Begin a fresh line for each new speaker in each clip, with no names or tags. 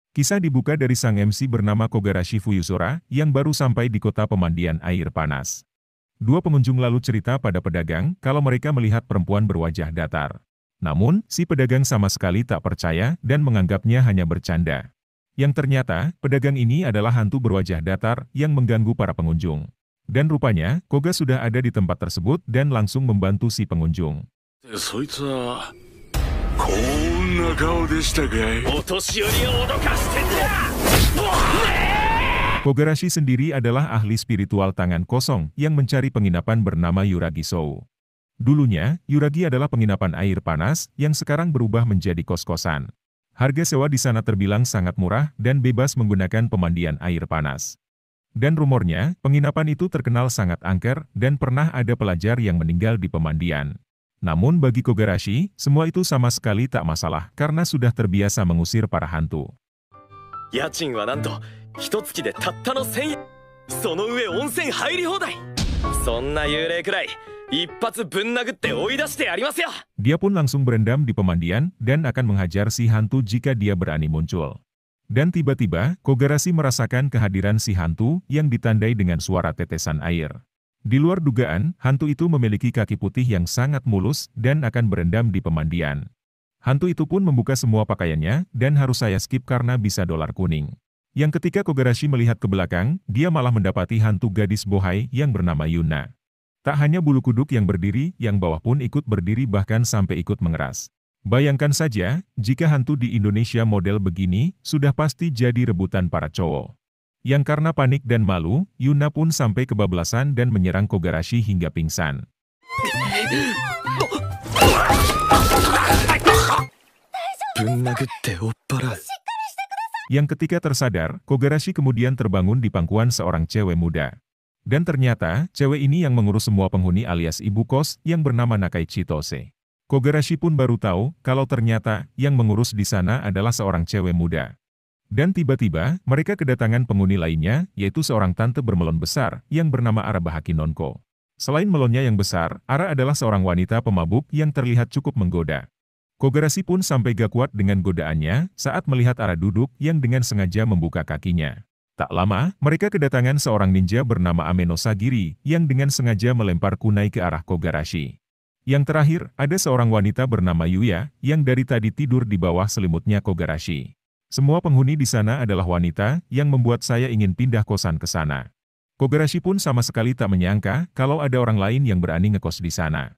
Kisah dibuka dari sang MC bernama Kogarashi Fuyusora yang baru sampai di kota pemandian air panas. Dua pengunjung lalu cerita pada pedagang kalau mereka melihat perempuan berwajah datar. Namun, si pedagang sama sekali tak percaya dan menganggapnya hanya bercanda. Yang ternyata, pedagang ini adalah hantu berwajah datar yang mengganggu para pengunjung. Dan rupanya, Koga sudah ada di tempat tersebut dan langsung membantu si pengunjung. Kogarashi sendiri adalah ahli spiritual tangan kosong yang mencari penginapan bernama Yuragi Sou. Dulunya, Yuragi adalah penginapan air panas yang sekarang berubah menjadi kos-kosan. Harga sewa di sana terbilang sangat murah dan bebas menggunakan pemandian air panas. Dan rumornya, penginapan itu terkenal sangat angker dan pernah ada pelajar yang meninggal di pemandian. Namun bagi Kogarashi, semua itu sama sekali tak masalah karena sudah terbiasa mengusir para hantu. Dia pun langsung berendam di pemandian dan akan menghajar si hantu jika dia berani muncul. Dan tiba-tiba, Kogarashi merasakan kehadiran si hantu yang ditandai dengan suara tetesan air. Di luar dugaan, hantu itu memiliki kaki putih yang sangat mulus dan akan berendam di pemandian. Hantu itu pun membuka semua pakaiannya dan harus saya skip karena bisa dolar kuning. Yang ketika Kogarashi melihat ke belakang, dia malah mendapati hantu gadis bohai yang bernama Yuna. Tak hanya bulu kuduk yang berdiri, yang bawah pun ikut berdiri bahkan sampai ikut mengeras. Bayangkan saja, jika hantu di Indonesia model begini, sudah pasti jadi rebutan para cowok. Yang karena panik dan malu, Yuna pun sampai kebablasan dan menyerang Kogarashi hingga pingsan. Yang ketika tersadar, Kogarashi kemudian terbangun di pangkuan seorang cewek muda. Dan ternyata, cewek ini yang mengurus semua penghuni alias ibu kos yang bernama Nakai Chitose. Kogarashi pun baru tahu kalau ternyata yang mengurus di sana adalah seorang cewek muda. Dan tiba-tiba, mereka kedatangan penghuni lainnya, yaitu seorang tante bermelon besar, yang bernama Ara Bahaki Nonko. Selain melonnya yang besar, Ara adalah seorang wanita pemabuk yang terlihat cukup menggoda. Kogarashi pun sampai gak kuat dengan godaannya, saat melihat Ara duduk yang dengan sengaja membuka kakinya. Tak lama, mereka kedatangan seorang ninja bernama Ameno Sagiri, yang dengan sengaja melempar kunai ke arah Kogarashi. Yang terakhir, ada seorang wanita bernama Yuya, yang dari tadi tidur di bawah selimutnya Kogarashi. Semua penghuni di sana adalah wanita, yang membuat saya ingin pindah kosan ke sana. Kogarashi pun sama sekali tak menyangka kalau ada orang lain yang berani ngekos di sana.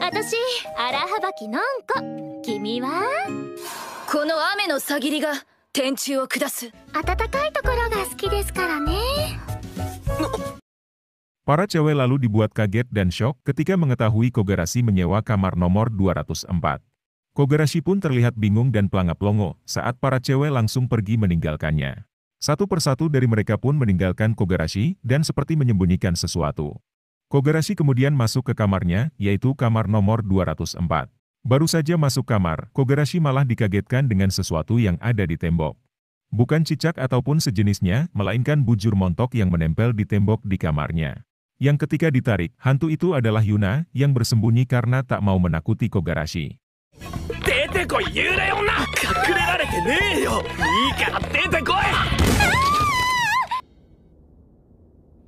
Atashi, Ara Bahaki Nonko. Kimi wa? Kono ame no sagiri ga tenchu o kudasu. Atatakai tokoro ga suki desu kara ne.
Para cewek lalu dibuat kaget dan syok ketika mengetahui Kogarashi menyewa kamar nomor 204. Kogarashi pun terlihat bingung dan pelangap-longo saat para cewek langsung pergi meninggalkannya. Satu persatu dari mereka pun meninggalkan Kogarashi dan seperti menyembunyikan sesuatu. Kogarashi kemudian masuk ke kamarnya, yaitu kamar nomor 204. Baru saja masuk kamar, Kogarashi malah dikagetkan dengan sesuatu yang ada di tembok. Bukan cicak ataupun sejenisnya, melainkan bujur montok yang menempel di tembok di kamarnya. Yang ketika ditarik, hantu itu adalah Yuna yang bersembunyi karena tak mau menakuti Kogarashi.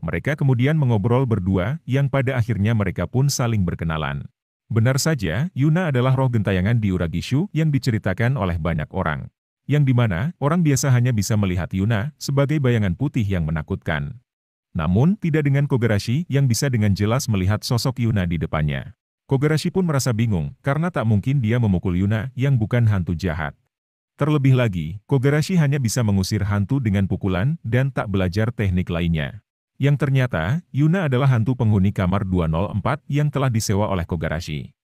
Mereka kemudian mengobrol berdua, yang pada akhirnya mereka pun saling berkenalan. Benar saja, Yuna adalah roh gentayangan di Uragishu yang diceritakan oleh banyak orang. Yang dimana, orang biasa hanya bisa melihat Yuna sebagai bayangan putih yang menakutkan. Namun, tidak dengan Kogarashi yang bisa dengan jelas melihat sosok Yuna di depannya. Kogarashi pun merasa bingung, karena tak mungkin dia memukul Yuna yang bukan hantu jahat. Terlebih lagi, Kogarashi hanya bisa mengusir hantu dengan pukulan dan tak belajar teknik lainnya. Yang ternyata, Yuna adalah hantu penghuni kamar 204 yang telah disewa oleh Kogarashi.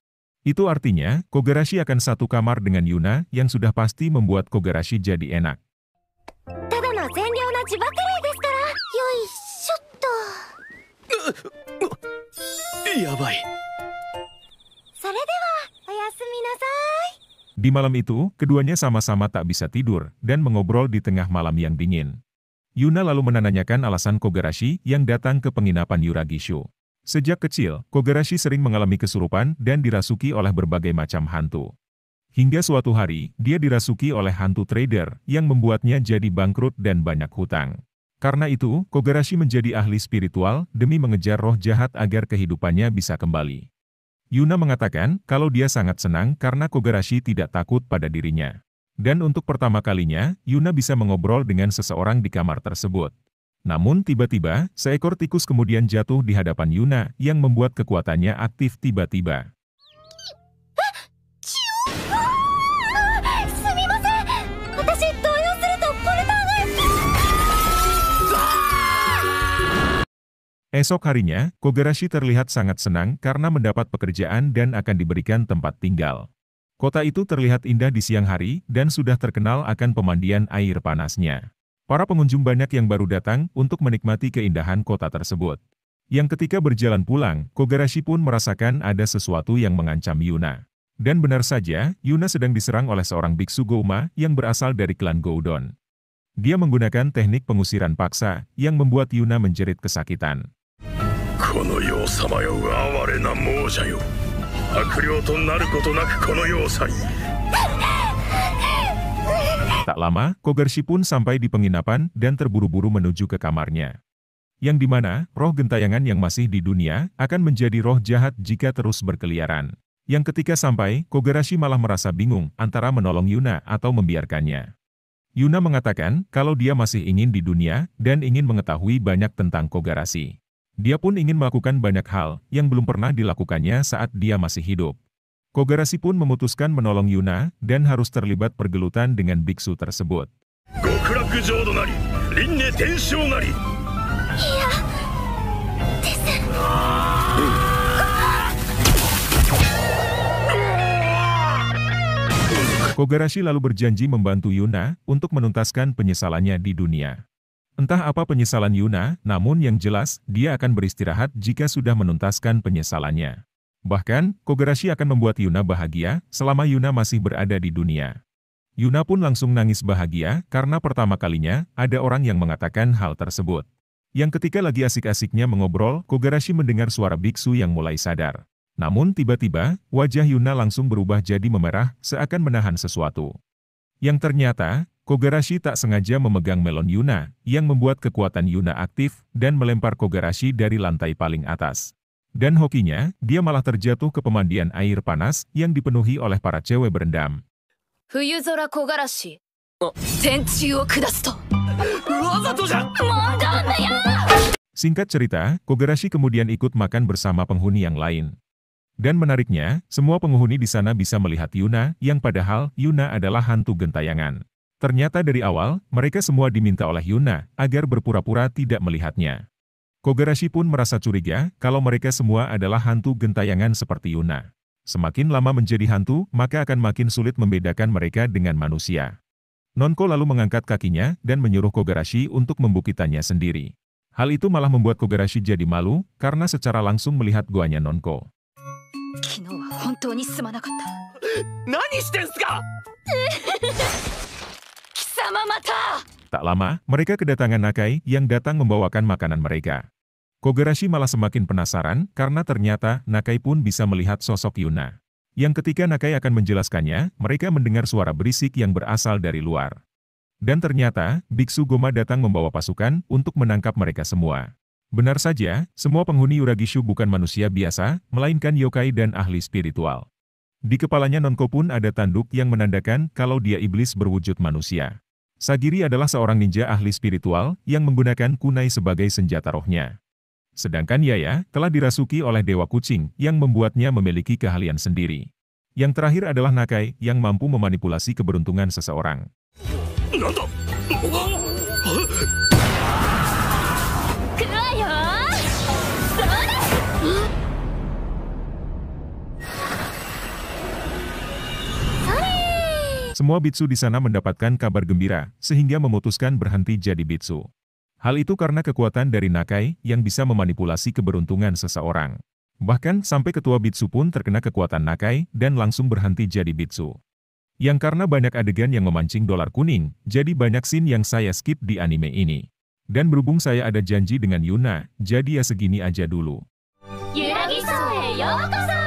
Itu artinya, Kogarashi akan satu kamar dengan Yuna yang sudah pasti membuat Kogarashi jadi enak. Di malam itu, keduanya sama-sama tak bisa tidur dan mengobrol di tengah malam yang dingin. Yuna lalu menanyakan alasan Kogarashi yang datang ke penginapan Uragishu. Sejak kecil, Kogarashi sering mengalami kesurupan dan dirasuki oleh berbagai macam hantu. Hingga suatu hari, dia dirasuki oleh hantu trader yang membuatnya jadi bangkrut dan banyak hutang. Karena itu, Kogarashi menjadi ahli spiritual demi mengejar roh jahat agar kehidupannya bisa kembali. Yuna mengatakan kalau dia sangat senang karena Kogarashi tidak takut pada dirinya. Dan untuk pertama kalinya, Yuna bisa mengobrol dengan seseorang di kamar tersebut. Namun tiba-tiba, seekor tikus kemudian jatuh di hadapan Yuna yang membuat kekuatannya aktif tiba-tiba. Esok harinya, Kogarashi terlihat sangat senang karena mendapat pekerjaan dan akan diberikan tempat tinggal. Kota itu terlihat indah di siang hari dan sudah terkenal akan pemandian air panasnya. Para pengunjung banyak yang baru datang untuk menikmati keindahan kota tersebut. Yang ketika berjalan pulang, Kogarashi pun merasakan ada sesuatu yang mengancam Yuna. Dan benar saja, Yuna sedang diserang oleh seorang biksu Gouma yang berasal dari klan Goudon. Dia menggunakan teknik pengusiran paksa yang membuat Yuna menjerit kesakitan. Tak lama, Kogarashi pun sampai di penginapan dan terburu-buru menuju ke kamarnya. Yang dimana, roh gentayangan yang masih di dunia akan menjadi roh jahat jika terus berkeliaran. Yang ketika sampai, Kogarashi malah merasa bingung antara menolong Yuna atau membiarkannya. Yuna mengatakan kalau dia masih ingin di dunia dan ingin mengetahui banyak tentang Kogarashi. Dia pun ingin melakukan banyak hal yang belum pernah dilakukannya saat dia masih hidup. Kogarashi pun memutuskan menolong Yuna dan harus terlibat pergelutan dengan biksu tersebut. Kogarashi lalu berjanji membantu Yuna untuk menuntaskan penyesalannya di dunia. Entah apa penyesalan Yuna, namun yang jelas, dia akan beristirahat jika sudah menuntaskan penyesalannya. Bahkan, Kogarashi akan membuat Yuna bahagia selama Yuna masih berada di dunia. Yuna pun langsung nangis bahagia karena pertama kalinya ada orang yang mengatakan hal tersebut. Yang ketika lagi asik-asiknya mengobrol, Kogarashi mendengar suara biksu yang mulai sadar. Namun tiba-tiba, wajah Yuna langsung berubah jadi memerah seakan menahan sesuatu. Yang ternyata, Kogarashi tak sengaja memegang melon Yuna, yang membuat kekuatan Yuna aktif dan melempar Kogarashi dari lantai paling atas. Dan hokinya, dia malah terjatuh ke pemandian air panas yang dipenuhi oleh para cewek berendam.
Fuyuzora Kogarashi. Tenchi wo kudasu to.
Singkat cerita, Kogarashi kemudian ikut makan bersama penghuni yang lain. Dan menariknya, semua penghuni di sana bisa melihat Yuna, yang padahal Yuna adalah hantu gentayangan. Ternyata dari awal, mereka semua diminta oleh Yuna agar berpura-pura tidak melihatnya. Kogarashi pun merasa curiga kalau mereka semua adalah hantu gentayangan seperti Yuna. Semakin lama menjadi hantu, maka akan makin sulit membedakan mereka dengan manusia. Nonko lalu mengangkat kakinya dan menyuruh Kogarashi untuk membukitannya sendiri. Hal itu malah membuat Kogarashi jadi malu karena secara langsung melihat goanya Nonko. Tak lama, mereka kedatangan Nakai yang datang membawakan makanan mereka. Kogarashi malah semakin penasaran karena ternyata Nakai pun bisa melihat sosok Yuna. Yang ketika Nakai akan menjelaskannya, mereka mendengar suara berisik yang berasal dari luar. Dan ternyata, Biksu Goma datang membawa pasukan untuk menangkap mereka semua. Benar saja, semua penghuni Uragishu bukan manusia biasa, melainkan yokai dan ahli spiritual. Di kepalanya Nonko pun ada tanduk yang menandakan kalau dia iblis berwujud manusia. Sagiri adalah seorang ninja ahli spiritual yang menggunakan kunai sebagai senjata rohnya. Sedangkan Yaya telah dirasuki oleh Dewa Kucing yang membuatnya memiliki keahlian sendiri. Yang terakhir adalah Nakai yang mampu memanipulasi keberuntungan seseorang. Semua Bitsu di sana mendapatkan kabar gembira, sehingga memutuskan berhenti jadi Bitsu. Hal itu karena kekuatan dari Nakai yang bisa memanipulasi keberuntungan seseorang. Bahkan sampai ketua Bitsu pun terkena kekuatan Nakai dan langsung berhenti jadi Bitsu. Yang karena banyak adegan yang memancing dolar kuning, jadi banyak scene yang saya skip di anime ini. Dan berhubung saya ada janji dengan Yuna, jadi ya segini aja dulu. Yuragisho e yokoso!